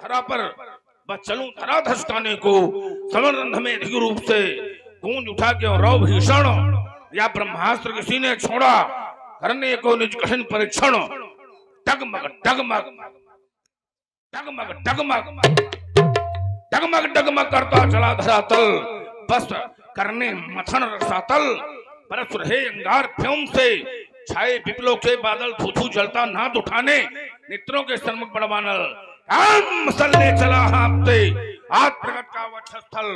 धरा पर बस चलूं धरा धसकाने को, समरंध में अधिक रूप से गूंज उठा के और रौ भीषण, या ब्रह्मास्त्र किसी ने छोड़ा करने को निज कठिन परीक्षण। डगमग डगमग डगमग डगमग डगमग डगमग करता चला धरातल, बस करने मथन रसातल। बरस रहे अंगार फ्योम से छाए विप्लव के बादल, थू जलता नाद उठाने नेत्रों के सन्मुख बड़वानल। मसलने चला हाँपते आज प्रकट का वक्षस्थल,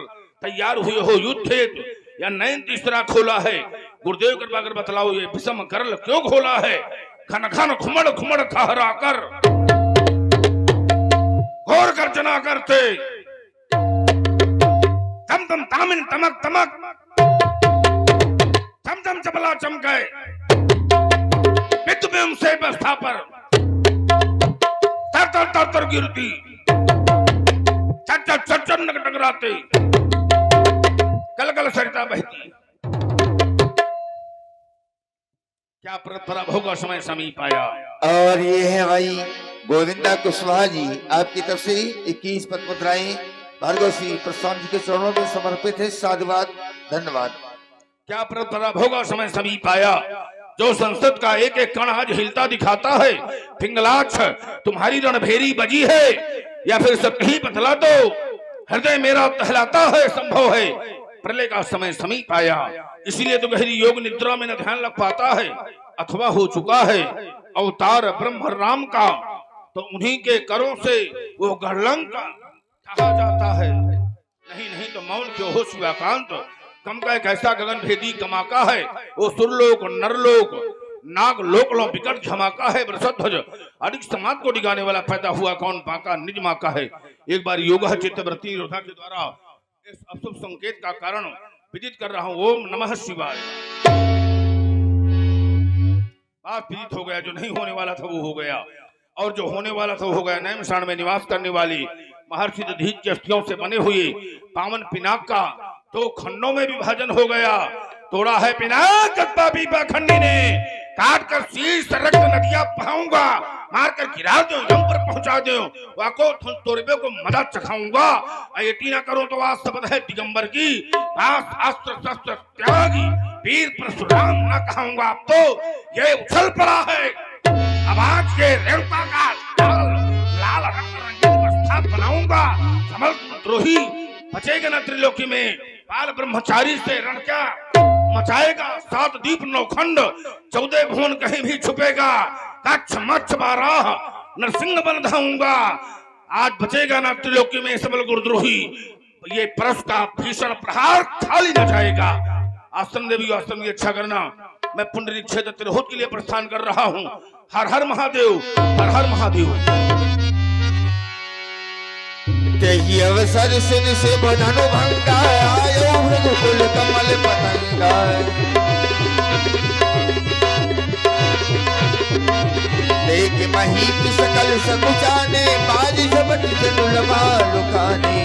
तैयार हुए हो युद्ध या नयन तीसरा खोला है। गुरुदेव कृपा कर बतलाओ ये विषम करल क्यों खोला है। घन घन घुमड़ घुमड़ ठहरा कर घोर गर्जना करते, तम तम तामिन तमक तमक चम चम चपला चमके। विद्युत में से बस्ता पर तर तर तर तर गिरती, चट चट चट चट टकराते, कल कल सरिता बहती। क्या परंपरा होगा समय समीप आया। और ये है भाई गोविंदा कुशवाहा जी, आपकी तरफ से 21 पद मुद्राएं भार्गव श्री प्रशांत जी के चरणों में समर्पित है। साधुवाद, धन्यवाद। क्या परंपरा होगा समय समीप आया। जो संसद का एक एक कण आज हिलता दिखाता है। पिंगलाक्ष तुम्हारी रणभेरी बजी है, या फिर सब ही बतला दो हृदय मेरा टहलाता है। संभव है प्रलय का समय समीप आया, इसीलिए तो गहरी योग निद्रा में न ध्यान लग पाता है। अथवा हो चुका है अवतार ब्रह्म राम का, तो उन्हीं के करों से वो गढ़लंक कहा जाता है। नहीं नहीं तो मौन क्यों हो शिवाकांत। कम का एक ऐसा गगन भेदी कमाका है, वो सुरलोक नरलोक नाग लोकलों विकट धमाका है। वृषध्वज अधिक समाज को डिगाने वाला पैदा हुआ कौन पाका निज माँ का है। एक बार योग चित्तवृत्ति रोधा के द्वारा इस अशुभ संकेत का कारण विदित कर रहा हूं। ओम नमः शिवाय। बात विदित हो गया, जो नहीं होने वाला था वो हो गया, और जो होने वाला था वो हो गया। नैमिषारण्य में निवास करने वाली महर्षि दधीच की अस्थियों से बने हुए पावन पिनाक का तो खंडों में विभाजन हो गया। तोड़ा है पिनाक पापी पाखंडी ने, काट कर शीर्ष रक्त नदियां बहाऊंगा, मार कर गिरा दो यम पर पहुंचा दो, वाको तोड़बे को मदद चखाऊंगा। अयटी ना करो तो आज शब्द है दिगंबर की, पास अस्त्र शस्त्र त्यागी वीर परशुराम ना कहूंगा। अब तो ये उछल पड़ा है आवाज के रेणुका का लाल रंग रंगीन अवस्था बनाऊंगा। समल द्रोही बचेगा न त्रिलोकी में, बाल ब्रह्मचारी से रण क्या मचाएगा। 7 दीप 9 खंड 14 भुवन कहीं भी छुपेगा। कच्छ मच्छ बाराह नरसिंह बन धाऊंगा। आज बचेगा ना त्रिलोकी में सबल गुरुद्रोही, ये परस का भीषण प्रहार खाली न जाएगा। आश्रम देवी आश्रम की इच्छा करना। मैं पुंडरीक क्षेत्र तिरहुत के लिए प्रस्थान कर रहा हूँ। हर हर महादेव, हर हर महादेव। तेही अवसर से बधनु भंगा, आयो रघुकुल कमल पतंगा। देख महीप सकल सकुचाने, बाज झपट जनुलवा लुकाने।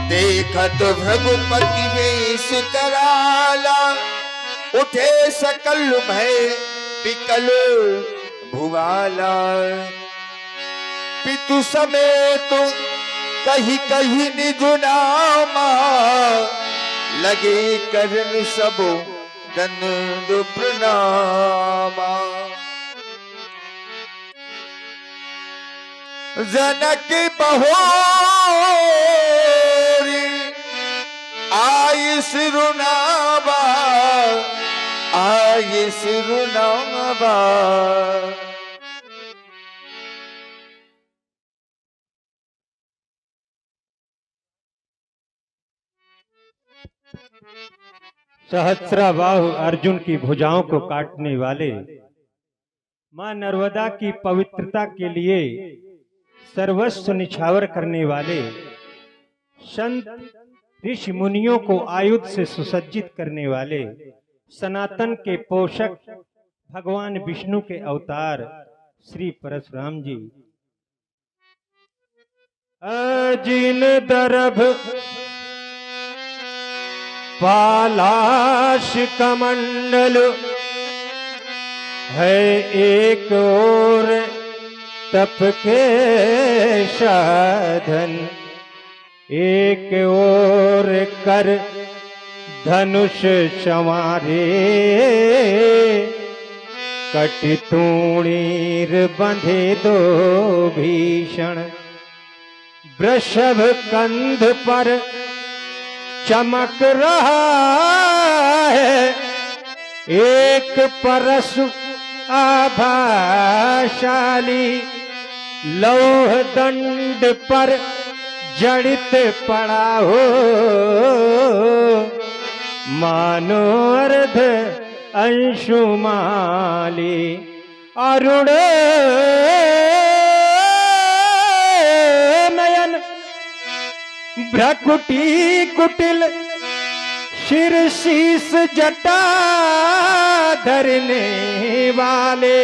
देखत भृगुपति वेश कराला, उठे सकल भय विकल भुवाला। पितु समेत कही कही निज नामा, लगे करन सबो दंड प्रणामा। जनक बहोरी आई सिरुनावा, आई सिरुनावा। सहस्राबाहु अर्जुन की भुजाओं को काटने वाले, मां नर्मदा की पवित्रता के लिए सर्वस्व निछावर करने वाले, संत ऋषि मुनियों को आयुध से सुसज्जित करने वाले, सनातन के पोषक भगवान विष्णु के अवतार श्री परशुराम जी। अजिन दरभ पालाश कमंडल, है एक और तप के साधन, एक और कर धनुष संवारे, कटितूणीर बंधे दो भीषण, वृषभ कंध पर चमक रहा है, एक परशु आभाशाली, लौह दंड पर जड़ित पड़ा हो, मानो अर्ध अंशुमाली, अरुण नयन भ्रकुटी कुटिल, शिर शीस जटा धरने वाले,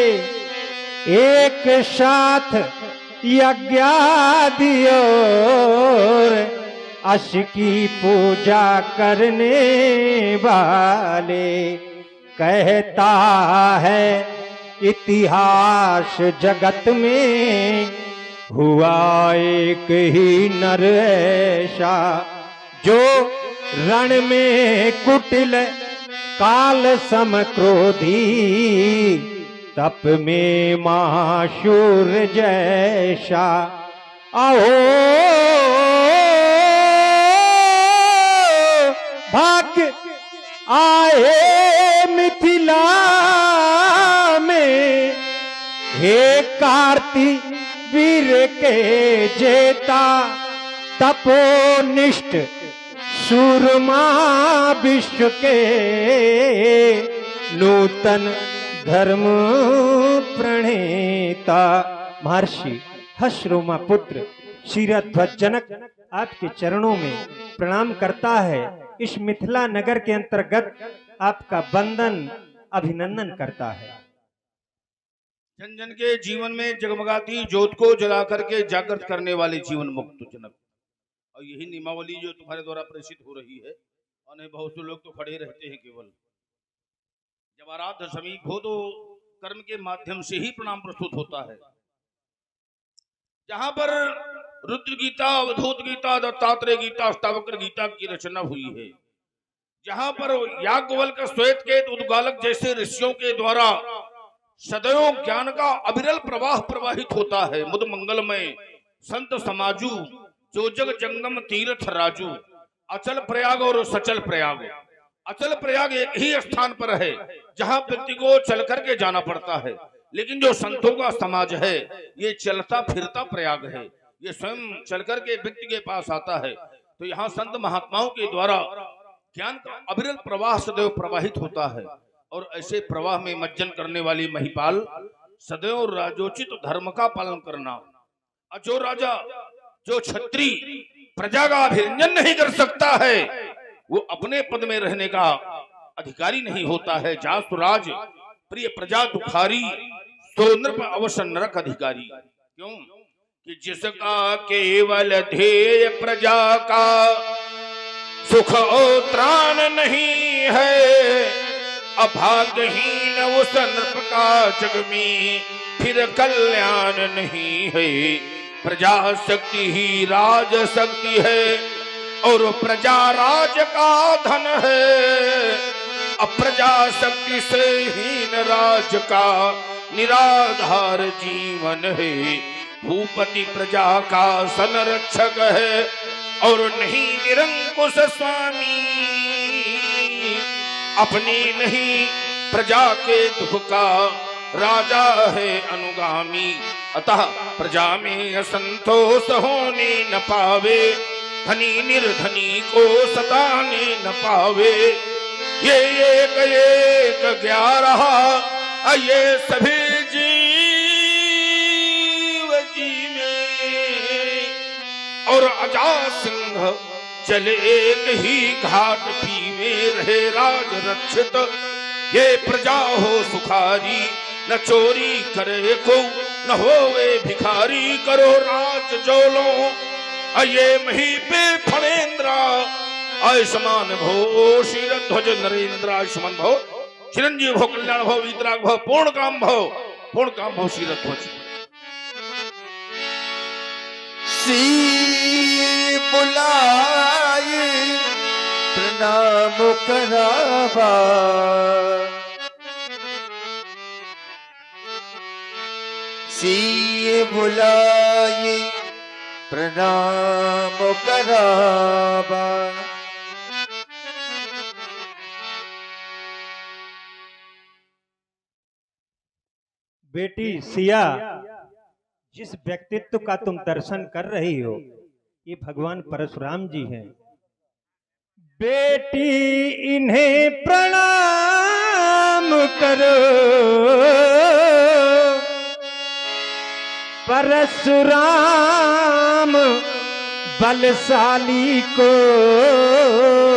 एक साथ यज्ञादि और अश की पूजा करने वाले, कहता है इतिहास जगत में हुआ एक ही नर ऐसा, जो रण में कुटिल काल सम क्रोधी, तप में महाशूर जैसा, आओ भाग्य आए मिथिला में, हे कार्ति वीर के जेता, तपोनिष्ठ सूरमा विश्व के, नूतन धर्म प्रणेता। महर्षि हर्षरोमा पुत्र क्षीरध्वज जनक आपके चरणों में प्रणाम करता है। इस मिथिला नगर के अंतर्गत आपका वंदन अभिनंदन करता है। जन जन के जीवन में जगमगाती ज्योत को जला करके जागृत करने वाले जीवन मुक्त जनक, और यही नियमावली जो तुम्हारे द्वारा प्रेषित हो रही है, और बहुत से लोग तो खड़े रहते हैं केवल। जब आराध्य समीप हो तो कर्म के माध्यम से ही प्रणाम प्रस्तुत होता है। जहां पर रुद्र गीता, अवधूत गीता, दत्तात्रेय गीता, अष्टावक्र गीता की रचना हुई है, जहां पर याज्ञवल्क्य, श्वेतकेत, उद्गालक जैसे ऋषियों के द्वारा सदैव ज्ञान का अविरल प्रवाह प्रवाहित होता है। मुद मंगलमय संत समाजू, जो जग जंगम तीर्थ राजू, अचल प्रयाग और सचल प्रयाग। अचल प्रयाग एक ही स्थान पर है जहां व्यक्ति को चल करके जाना पड़ता है, लेकिन जो संतों का समाज है ये चलता फिरता प्रयाग है, ये स्वयं चल करके व्यक्ति के पास आता है। तो यहाँ संत महात्माओं के द्वारा ज्ञान का अविरल प्रवाह सदैव प्रवाहित होता है, और ऐसे प्रवाह में मज्जन करने वाली महिपाल सदैव राजोचित धर्म का पालन करना। जो राजा, जो छत्री प्रजा का अभिरंजन नहीं कर सकता है, वो अपने पद में रहने का अधिकारी नहीं होता है। जासुराज प्रिय प्रजा दुखारी, तो नृप अवश्य नरक अधिकारी। क्यों कि जिसका केवल ध्येय प्रजा का सुख और त्राण नहीं है, अभाग्यहीन उस नृप का जग में फिर कल्याण नहीं है। प्रजा शक्ति ही राज शक्ति है, और प्रजा राज का धन है। अप्रजा शक्ति से हीन राज का निराधार जीवन है। भूपति प्रजा का संरक्षक है, और नहीं निरंकुश स्वामी। अपनी नहीं प्रजा के दुख का राजा है अनुगामी। अतः प्रजा में असंतोष होने न पावे, धनी निर्धनी को सताने न पावे। ये एक एक 11 ये सभी जीव जीवे, और अजासिंह चले एक ही घाट पीवे। रहे राज रक्षित ये प्रजा हो सुखारी, न चोरी करे को न होवे भिखारी। करो राज जोलो ये मही पे फणेन्द्रा, आयुष्मान भो क्षीरध्वज नरेंद्र। आयुष्मान भो चिरंजीव भव, कल्याण भव, वीतराग भव, पूर्ण काम भव, पूर्ण काम भव, सीरत ध्वज। सी बुलाए प्रणाम करावा, सी बुलाए प्रणाम करावा। बेटी सिया, जिस व्यक्तित्व का तुम दर्शन कर रही हो ये भगवान परशुराम जी हैं। बेटी इन्हें प्रणाम करो, परशुराम बलशाली को।